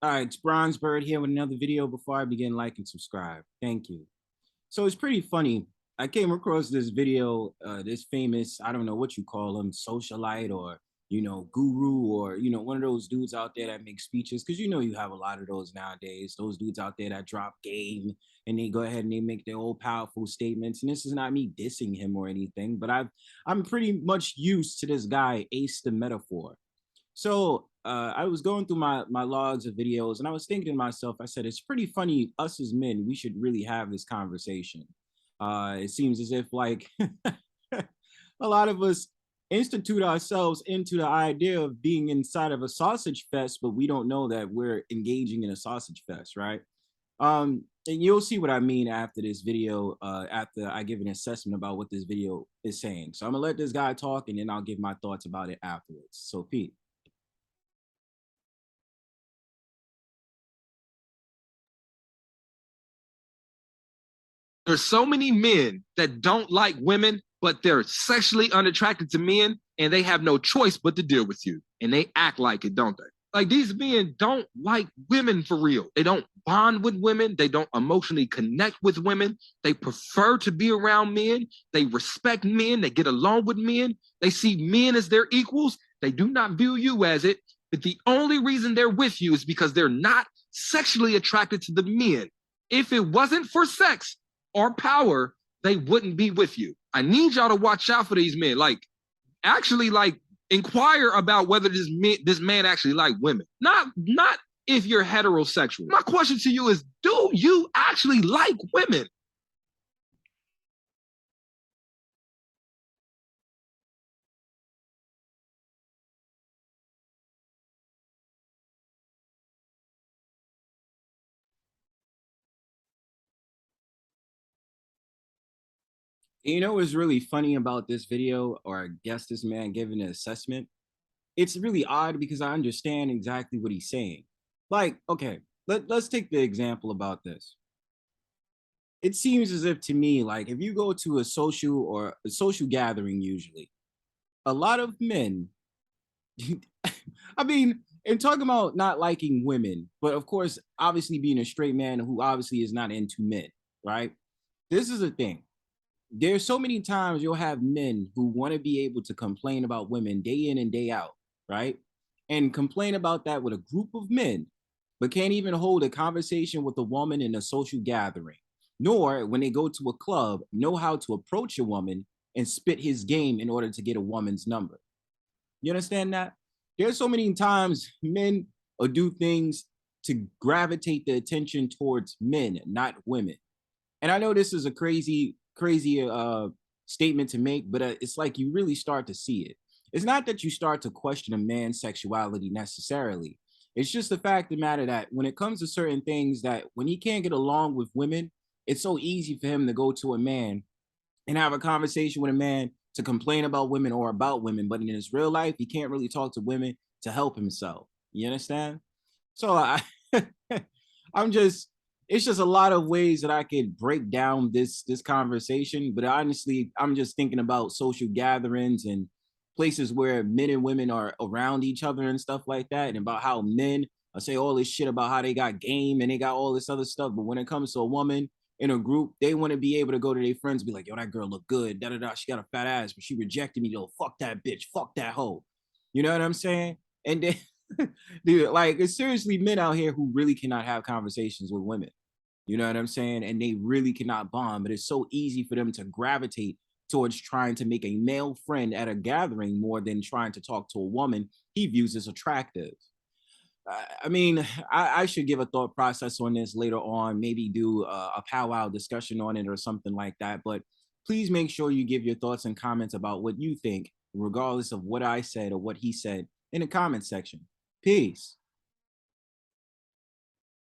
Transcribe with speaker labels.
Speaker 1: All right, it's Bronzebird here with another video. Before I begin, like and subscribe. Thank you. So it's pretty funny. I came across this video, this famous, I don't know what you call him, socialite or, guru or, one of those dudes out there that make speeches. Cause you have a lot of those nowadays, those dudes out there that drop game and they go ahead and they make their old powerful statements. And this is not me dissing him or anything, but I'm pretty much used to this guy, Ace the Metaphor. So I was going through my logs of videos and I was thinking to myself, I said, it's pretty funny, us as men, we should really have this conversation. It seems as if like a lot of us institute ourselves into the idea of being inside of a sausage fest, but we don't know that we're engaging in a sausage fest, right? And you'll see what I mean after this video, after I give an assessment about what this video is saying. So I'm gonna let this guy talk and then I'll give my thoughts about it afterwards. So Pete.
Speaker 2: There's so many men that don't like women, but they're sexually unattracted to men and they have no choice but to deal with you. And they act like it, don't they? Like these men don't like women for real. They don't bond with women. They don't emotionally connect with women. They prefer to be around men. They respect men. They get along with men. They see men as their equals. They do not view you as it. But the only reason they're with you is because they're not sexually attracted to the men. If it wasn't for sex, or power, they wouldn't be with you. I need y'all to watch out for these men. Actually, inquire about whether this man actually like women. Not if you're heterosexual. My question to you is, do you actually like women?
Speaker 1: You know what's really funny about this video, or I guess this man giving an assessment? It's really odd because I understand exactly what he's saying. Like, okay, let's take the example about this. It seems as if to me, like if you go to a social gathering, usually, a lot of men, I mean, and talking about not liking women, but of course, obviously being a straight man who obviously is not into men, right? This is a thing. There's so many times you'll have men who want to be able to complain about women day in and day out, right? And complain about that with a group of men, but can't even hold a conversation with a woman in a social gathering, nor when they go to a club, know how to approach a woman and spit his game in order to get a woman's number. You understand that? There's so many times men will do things to gravitate the attention towards men, not women. And I know this is a crazy statement to make, but it's like you really start to see it. It's not that you start to question a man's sexuality necessarily. It's just the fact of the matter that when it comes to certain things, that when he can't get along with women, it's so easy for him to go to a man and have a conversation with a man to complain about women or about women. But in his real life, he can't really talk to women to help himself. You understand? So I'm just, it's just a lot of ways that I could break down this conversation. But honestly, I'm just thinking about social gatherings and places where men and women are around each other and stuff like that, and about how men say all this shit about how they got game and they got all this other stuff. But when it comes to a woman in a group, they want to be able to go to their friends and be like, yo, that girl look good, da da da. She got a fat ass, but she rejected me. Yo, fuck that bitch, fuck that hoe. You know what I'm saying? And then, dude, like, it's seriously men out here who really cannot have conversations with women. You know what I'm saying? And they really cannot bond, but it's so easy for them to gravitate towards trying to make a male friend at a gathering more than trying to talk to a woman he views as attractive. I mean, I should give a thought process on this later on, maybe do a powwow discussion on it or something like that. But please make sure you give your thoughts and comments about what you think, regardless of what I said or what he said, in the comment section. Peace.